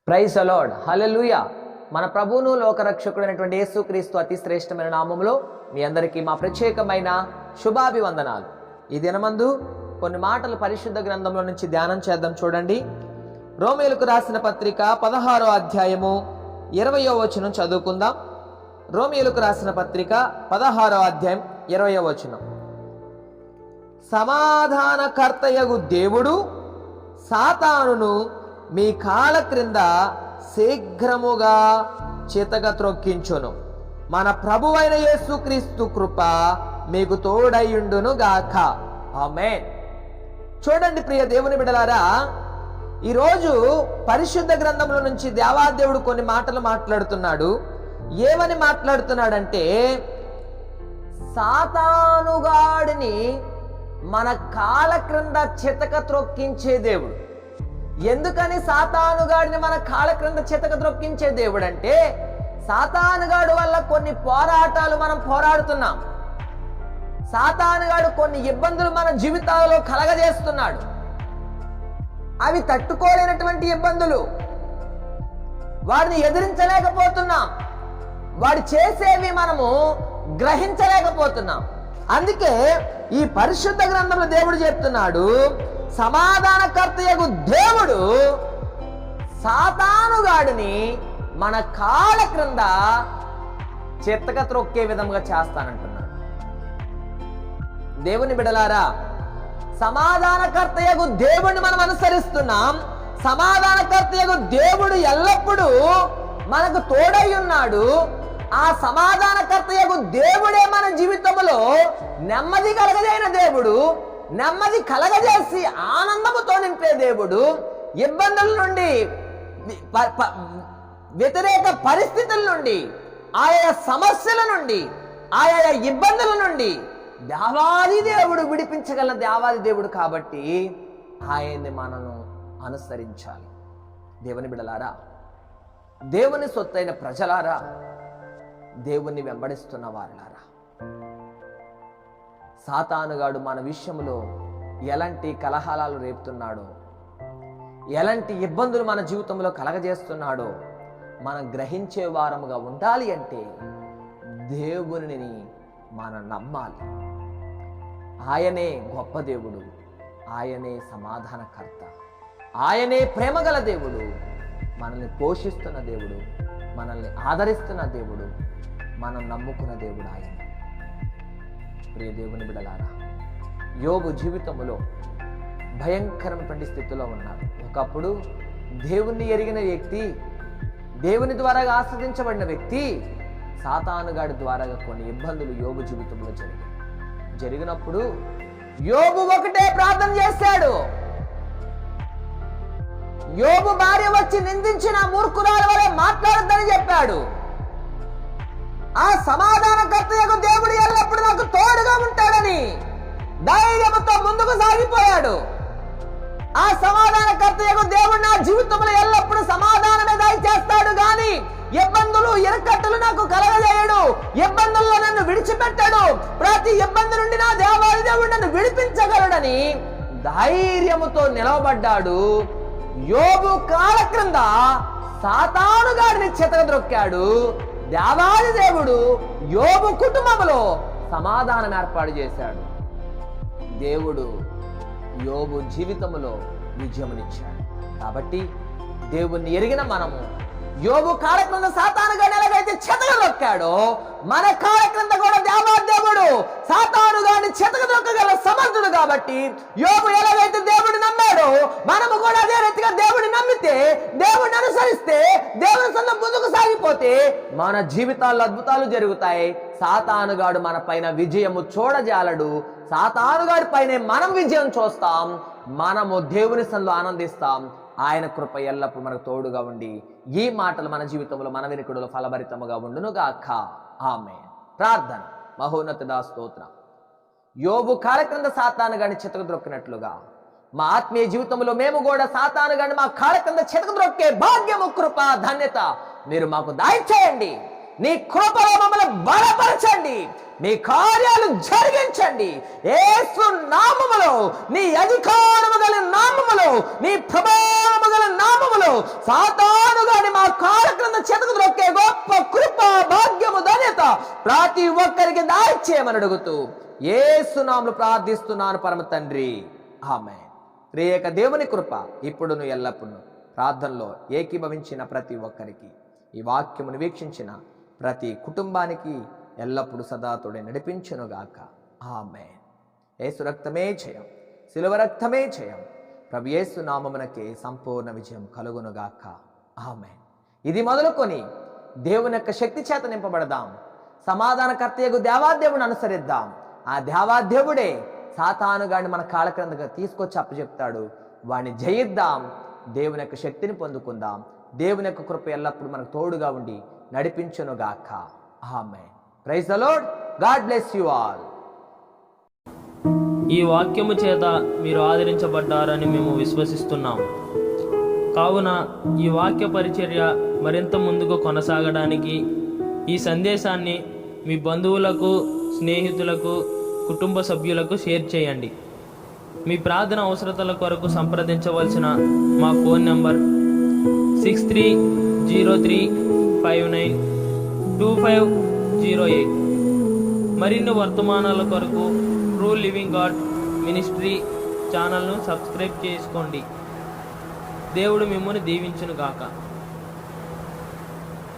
Praise the lord, హల్లెలూయా. మన ప్రభువును లోకరక్షకుడైనటువంటి యేసుక్రీస్తు అతి శ్రేష్టమైన నామములో మీ అందరికీ మా ప్రత్యేకమైన శుభాభివందనాలు. ఈ దినమందు కొన్ని మాటలు పరిశుద్ధ గ్రంథంలో నుంచి ధ్యానం చేద్దాం. చూడండి, రోమీయులకు రాసిన పత్రిక 16వ అధ్యాయము 20వ వచనం చదువుకుందాం. రోమీయులకు రాసిన పత్రిక 16వ అధ్యాయం 20వ వచనం. సమాధానకర్తయగు దేవుడు సాతానును మీ కాళ్ళ క్రింద శీఘ్రముగా చితక త్రొక్కించును. మన ప్రభువైన యేసుక్రీస్తు కృప మీకు తోడయుండును గాక. ఆమేన్. చూడండి ప్రియ దేవుని బిడ్డలారా, ఈరోజు పరిశుద్ధ గ్రంథంలో నుంచి దేవాదేవుడు కొన్ని మాటలు మాట్లాడుతున్నాడు. ఏమని మాట్లాడుతున్నాడంటే, సాతానుగాడిని మన కాళ్ళ క్రింద చితక త్రొక్కించే దేవుడు. ఎందుకని సాతానుగాడిని మన కాళ్ళ క్రింద చితక త్రొక్కించే దేవుడు అంటే, సాతానుగాడు వల్ల కొన్ని పోరాటాలు మనం పోరాడుతున్నాం. సాతానుగాడు కొన్ని ఇబ్బందులు మన జీవితాలలో కలగజేస్తున్నాడు. అవి తట్టుకోలేనటువంటి ఇబ్బందులు, వాడిని ఎదిరించలేకపోతున్నాం. వాడు చేసేవి మనము గ్రహించలేకపోతున్నాం. అందుకే ఈ పరిశుద్ధ గ్రంథంలో దేవుడు చెప్తున్నాడు, సమాధానకర్తయగు దేవుడు సాతానుగాడిని మన కాళ్ళ క్రింద చితక త్రొక్కే విధంగా చేస్తానంటున్నాడు. దేవుని బిడలారా, సమాధానకర్తయగు దేవుడిని మనం అనుసరిస్తున్నాం. సమాధానకర్తయగు దేవుడు ఎల్లప్పుడూ మనకు తోడై ఉన్నాడు. ఆ సమాధానకర్తయగు దేవుడే మన జీవితంలో నెమ్మది కలగజేయన దేవుడు, నెమ్మది కలగజేసి ఆనందముతో నింపే దేవుడు. ఇబ్బందుల నుండి, వ్యతిరేక పరిస్థితుల నుండి, ఆయా సమస్యల నుండి, ఆయా ఇబ్బందుల నుండి దేవాది దేవుడు విడిపించగల దేవాది దేవుడు. కాబట్టి ఆయన్ని మనను అనుసరించాలి. దేవుని బిడలారా, దేవుని సొత్తైన ప్రజలారా, దేవుణ్ణి వెంబడిస్తున్న వారులారా, సాతానుగాడు మన విషయంలో ఎలాంటి కలహాలు రేపుతున్నాడో, ఎలాంటి ఇబ్బందులు మన జీవితంలో కలగజేస్తున్నాడో మనం గ్రహించే వారముగా ఉండాలి అంటే దేవునిని మనం నమ్మాలి. ఆయనే గొప్ప దేవుడు, ఆయనే సమాధానకర్త, ఆయనే ప్రేమగల దేవుడు, మనల్ని పోషిస్తున్న దేవుడు, మనల్ని ఆదరిస్తున్న దేవుడు, మనం నమ్ముకున్న దేవుడు ఆయన. ప్రియ దేవుని బిడలారా, యోబు జీవితంలో భయంకరమైనటువంటి స్థితిలో ఉన్నాడు. ఒకప్పుడు దేవుణ్ణి ఎరిగిన వ్యక్తి, దేవుని ద్వారా ఆస్వాదించబడిన వ్యక్తి, సాతానుగాడి ద్వారా కొన్ని ఇబ్బందులు యోబు జీవితంలో జరిగినప్పుడు యోబు ఒకటే ప్రార్థన చేశాడు. యోబు భార్య వచ్చి నిందించిన మూర్ఖురాల వలె మాట్లాడద్దని చెప్పాడు. ఆ సమాధానకర్తయగు దేవుడు ఎల్లప్పుడు నాకు తోడుగా ఉంటాడని ధైర్యంతో ముందుకు సాగిపోయాడు. ఆ సమాధానకర్తయగు దేవుడు నా జీవితంలో ఎల్లప్పుడు సమాధానమే దయచేస్తాడు గాని ఇబ్బందులు, ఇరకట్టులు నాకు కలగజేయడు. ఇబ్బందుల్లో నన్ను విడిచిపెట్టాడు. ప్రతి ఇబ్బంది నుండి నా దేవాది దేవుడు నన్ను విడిపించగలడని ధైర్యముతో నిలవబడ్డాడు. యోబు కాళ్ళ క్రింద సాతానుగాడిని చితక ద్రొక్కాడు. దేవాది దేవుడు యోబు కుటుంబంలో సమాధానం ఏర్పాటు చేశాడు. దేవుడు యోబు జీవితంలో విజయమునిచ్చాడు. కాబట్టి దేవుణ్ణి ఎరిగిన మనము యోబు కాళ్ళ క్రింద సాతానుగాడు ఎలాగైతే చితక ద్రొక్కాడో, మన కాళ్ళ క్రింద కూడా దేవాది దేవుడు సాతానుగాడిని చితక ద్రొక్కగల సమర్థుడు. కాబట్టి యోబు ఎలాగైతే దేవుడిని నమ్మాడో, మనము కూడా అదే రీతిగా దేవుడిని నమ్మితే, దేవుడిని అనుసరిస్తే, దేవుని సొంత ముందుకు సాగిపోతే మన జీవితాల్లో అద్భుతాలు జరుగుతాయి. సాతానుగాడు మన పైన విజయము చూడజాలడు. సాతానుగాడి పైనే మనం విజయం చూస్తాం. మనము దేవుని సన్నిధిలో ఆనందిస్తాం. ఆయన కృప ఎల్లప్పుడు మనకు తోడుగా ఉండి ఈ మాటలు మన జీవితంలో, మన వినికిడిలో ఫలభరితముగా ఉండును గాక. ఆమేన్. ప్రార్థన. మహోన్నతుడా స్తోత్రం. యోబు కాళ్ళ క్రింద సాతానుగాడిని చితక ద్రొక్కినట్లుగా మా ఆత్మీయ జీవితంలో మేము కూడా సాతానుగాడిని మా కాళ్ళ క్రింద చితక ద్రొక్కే భాగ్యము, కృప, ధన్యత మీరు మాకు దయచేయండి. నీ కృపలో మమ్మల్ని బలపరచండి, నీ కార్యాలు జరిగించండి. యేసు నామములో, నీ అధికారము గల నామములో, నీ ప్రభావము గల నామములో సాతాను గాని మా కాళ్ళ క్రింద చెతకు ద్రొక్కే గొప్ప కృప, భాగ్యము, ధన్యత ప్రతి ఒక్కరికి దాయిచ్చేయమని అడుగుతూ యేసు నామములో ప్రార్థిస్తున్నాను పరమ తండ్రి, ఆమేన్. త్రియేక దేవుని కృప ఇప్పుడును ఎల్లప్పుడూ ప్రార్థనలో ఏకీభవించిన ప్రతి ఒక్కరికి, ఈ వాక్యమును వీక్షించిన ప్రతి కుటుంబానికి ఎల్లప్పుడూ సదాతోడే నడిపించునుగాక, ఆమేన్. యేసు రక్తమే జయం, శిలువ రక్తమే జయం. ప్రభు యేసు నామమునకే సంపూర్ణ విజయం కలుగునుగాక, ఆమేన్. ఇది మొదలుకొని దేవుని యొక్క శక్తి చేత నింపబడదాం. సమాధానకర్తయగు దేవాదేవుని అనుసరిద్దాం. ఆ దేవాదేవుడే సాతాను గాని మన కాళ్ళ క్రిందగా తీసుకొచ్చి అప్పచెప్తాడు. వాడిని జయిద్దాం, దేవుని యొక్క శక్తిని పొందుకుందాం. దేవుని యొక్క కృప ఎల్లప్పుడూ మనకు తోడుగా ఉండి నడిపించునుగాక, ఆమేన్. Praise the Lord. God bless you all. ఈ వాక్యము చేత మీరు ఆదరించబడ్డారని మేము విశ్వసిస్తున్నాం. కావున ఈ వాక్య పరిచర్య మరింత ముందుకు కొనసాగడానికి ఈ సందేశాన్ని మీ బంధువులకు, స్నేహితులకు, కుటుంబ సభ్యులకు షేర్ చేయండి. మీ ప్రార్థన అవసరతల కొరకు సంప్రదించవలసిన మా ఫోన్ నంబర్ 6303592508. మరిన్ని వర్తమానాల కొరకు ట్రూ లివింగ్ గాడ్ మినిస్ట్రీ ఛానల్ను సబ్స్క్రైబ్ చేసుకోండి. దేవుడు మిమ్మల్ని దీవించును గాక.